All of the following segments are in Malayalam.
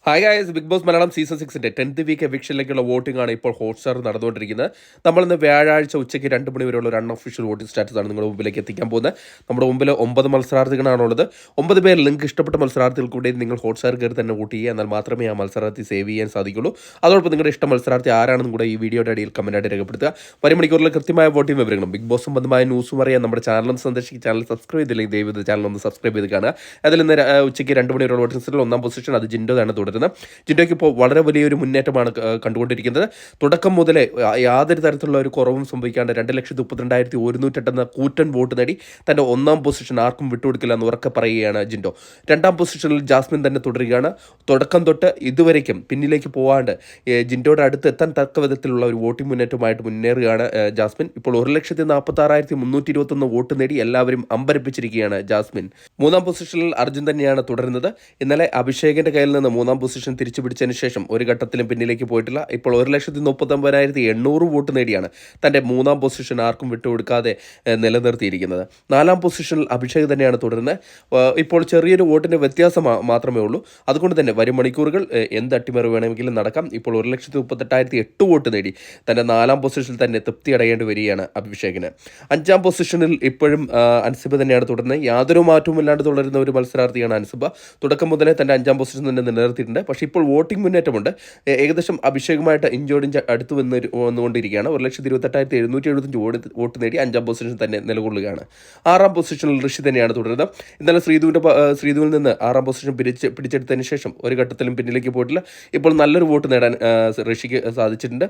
Hi guys, Bigg Boss Malayalam season 6-ന്റെ 10th വീക്ക് എവിക്ഷനിലേക്കുള്ള വോട്ടിംഗ് ആണ് ഇപ്പോൾ ഹോട്ട്സ്റ്റാർ നടന്നുകൊണ്ടിരിക്കുന്നത്. നമ്മളിന്ന് വ്യാഴാഴ്ച ഉച്ചയ്ക്ക് 2 മണി വരെയുള്ള ഒരു അൺഒഫീഷ്യൽ വോട്ടിംഗ് സ്റ്റാറ്റസ് ആണ് നിങ്ങളുടെ മുമ്പിലേക്ക് എത്തിക്കാൻ പോകുന്നത്. നമ്മുടെ മുമ്പിൽ 9 മത്സരാർത്ഥികളാണുള്ളത്. 9 പേർ നിങ്ങൾക്ക് ഇഷ്ടപ്പെട്ട മത്സരാർത്ഥികൾ കൂടി നിങ്ങൾ ഹോട്ട്സ്റ്റാർ കയറി തന്നെ വോട്ട് ചെയ്യുക. എന്നാൽ മാത്രമേ ആ മത്സരാർത്ഥി സേവ് ചെയ്യാൻ സാധിക്കുള്ളൂ. അതോടൊപ്പം നിങ്ങളുടെ ഇഷ്ട മത്സരാർത്ഥി ആരാണെന്നും കൂടെ ഈ വീഡിയോയുടെ അടിയിൽ കമൻറ്റായിട്ട് രേഖപ്പെടുത്തുക. വരും മണിക്കൂറിൽ കൃത്യമായ വോട്ടിംഗ് വിവരങ്ങളും ബിഗ് ബോസ് സംബന്ധമായ ന്യൂസും അറിയാൻ നമ്മുടെ ചാനൽ സന്ദർശിക്കുക. ചാനൽ സബ്സ്ക്രൈബ് ചെയ്തില്ലെങ്കിൽ ദയവ് ചാനൽ ഒന്ന് സബ്സ്ക്രൈബ് ചെയ്ത് കാണുക. അതിൽ നിന്ന് ഉച്ചയ്ക്ക് 2 മണി വരെയുള്ള വോട്ടിംഗ്സിൽ 1ാം പൊസിഷൻ അത് ജിൻഡോയാണ് തുടരുന്നത്. ജിൻഡോയ്ക്ക് ഇപ്പോൾ വളരെ വലിയൊരു മുന്നേറ്റമാണ് കണ്ടുകൊണ്ടിരിക്കുന്നത്. തുടക്കം മുതലേ യാതൊരു തരത്തിലുള്ള ഒരു കുറവും സംഭവിക്കാണ്ട് 2,32,108 എന്ന കൂറ്റൻ വോട്ട് നേടി തൻ്റെ 1ാം പൊസിഷൻ ആർക്കും വിട്ടുകൊടുക്കില്ല എന്ന് ഉറക്കെ പറയുകയാണ് ജിൻഡോ. 2ാം പൊസിഷനിൽ ജാസ്മിൻ തന്നെ തുടരുകയാണ്. തുടക്കം തൊട്ട് ഇതുവരേക്കും പിന്നിലേക്ക് പോകാണ്ട് ജിൻഡോയുടെ അടുത്ത് എത്താൻ തക്ക വിധത്തിലുള്ള ഒരു വോട്ടിംഗ് മുന്നേറ്റമായിട്ട് മുന്നേറുകയാണ് ജാസ്മിൻ. ഇപ്പോൾ 1,46,321 വോട്ട് നേടി എല്ലാവരും അമ്പരപ്പിച്ചിരിക്കുകയാണ് ജാസ്മിൻ. 3ാം പൊസിഷനിൽ അർജുൻ തന്നെയാണ് തുടരുന്നത്. ഇന്നലെ അഭിഷേകിന്റെ കയ്യിൽ നിന്ന് 3ാം പൊസിഷൻ തിരിച്ചു പിടിച്ചതിന് ശേഷം ഒരു ഘട്ടത്തിലും പിന്നിലേക്ക് പോയിട്ടില്ല. ഇപ്പോൾ 1,39,800 വോട്ട് നേടിയാണ് തൻ്റെ 3ാം പൊസിഷൻ ആർക്കും വിട്ടുകൊടുക്കാതെ നിലനിർത്തിയിരിക്കുന്നത്. 4ാം പൊസിഷനിൽ അഭിഷേക് തന്നെയാണ് തുടരുന്നത്. ഇപ്പോൾ ചെറിയൊരു വോട്ടിൻ്റെ വ്യത്യാസം മാത്രമേ ഉള്ളൂ. അതുകൊണ്ട് തന്നെ വരും മണിക്കൂറുകൾ എന്ത് അട്ടിമറി വേണമെങ്കിലും നടക്കാം. ഇപ്പോൾ 1,38,008 വോട്ട് നേടി തൻ്റെ 4ാം പൊസിഷനിൽ തന്നെ തൃപ്തി അടയേണ്ടി വരികയാണ് അഭിഷേകിന്. 5ാം പൊസിഷനിൽ ഇപ്പോഴും അൻസിബ തന്നെയാണ് തുടരുന്നത്. യാതൊരു മാറ്റവുമില്ലാണ്ട് തുടരുന്ന ഒരു മത്സരാർത്ഥിയാണ് അൻസിബ. തുടക്കം മുതലേ തൻ്റെ 5ാം പൊസിഷൻ തന്നെ നിലനിർത്തിയിട്ടുണ്ട്. പക്ഷേ ഇപ്പോൾ വോട്ടിംഗ് മുന്നേറ്റമുണ്ട്. ഏകദേശം അഭിഷേകുമായിട്ട് ഇഞ്ചോടിഞ്ച് അടുത്ത് വന്നുകൊണ്ടിരിക്കുകയാണ്. 1,28,775 വോട്ട് നേടി 5ാം പൊസിഷൻ തന്നെ നിലകൊള്ളുകയാണ്. 6ാം പൊസിഷനിൽ ഋഷി തന്നെയാണ് തുടരുന്നത്. ഇന്നലെ ശ്രീധുവിൽ നിന്ന് 6ാം പൊസിഷൻ പിടിച്ചെടുത്തതിന് ശേഷം ഒരു ഘട്ടത്തിലും പിന്നിലേക്ക് പോയിട്ടില്ല. ഇപ്പോൾ നല്ലൊരു വോട്ട് നേടാൻ ഋഷിക്ക് സാധിച്ചിട്ടുണ്ട്.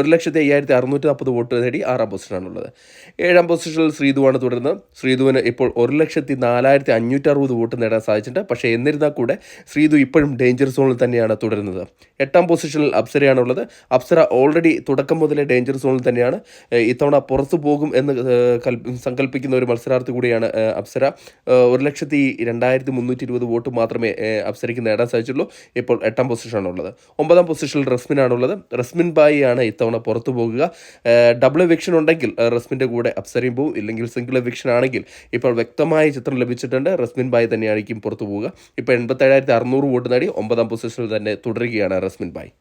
1,05,640 വോട്ട് നേടി 6ാം പൊസിഷനാണുള്ളത്. 7ാം പൊസിഷനിൽ ശ്രീധുവാണ് തുടരുന്നത്. ശ്രീധുവിന് ഇപ്പോൾ 1,04,560 വോട്ട് നേടാൻ സാധിച്ചിട്ടുണ്ട്. പക്ഷേ എന്നിരുന്നാൽ കൂടെ ശ്രീധു ഇപ്പോഴും ഡേഞ്ചർ സോണിൽ തന്നെയാണ് തുടരുന്നത്. 8ാം പൊസിഷനിൽ അപ്സരയാണുള്ളത്. അപ്സര ഓൾറെഡി തുടക്കം മുതലേ ഡേഞ്ചർ സോണിൽ തന്നെയാണ്. ഇത്തവണ പുറത്തു പോകും എന്ന് സങ്കല്പിക്കുന്ന ഒരു മത്സരാർത്ഥി കൂടിയാണ് അപ്സര. 1,02,320 വോട്ട് മാത്രമേ അപ്സരയ്ക്ക് നേടാൻ സാധിച്ചുള്ളൂ. ഇപ്പോൾ 8ാം പൊസിഷനാണുള്ളത്. 9ാം പൊസിഷനിൽ റസ്മിനാണുള്ളത്. റസ്മിൻ ബായി ആണ് ഇത്തവണ പുറത്തു പോകുക. ഡബിൾ എവിക്ഷൻ ഉണ്ടെങ്കിൽ റസ്മിൻ്റെ കൂടെ അപ്സരയും പോകും. ഇല്ലെങ്കിൽ സിംഗിൾ എവിക്ഷൻ ആണെങ്കിൽ ഇപ്പോൾ വ്യക്തമായ ചിത്രം ലഭിച്ചിട്ടുണ്ട്. റസ്മിൻ ബായി തന്നെയായിരിക്കും പുറത്തു പോവുക. ഇപ്പോൾ 87,600 വോട്ട് നേടി 9ാം പൊസിഷനിൽ തന്നെ തുടരുകയാണ് റസ്മിൻ ബായി.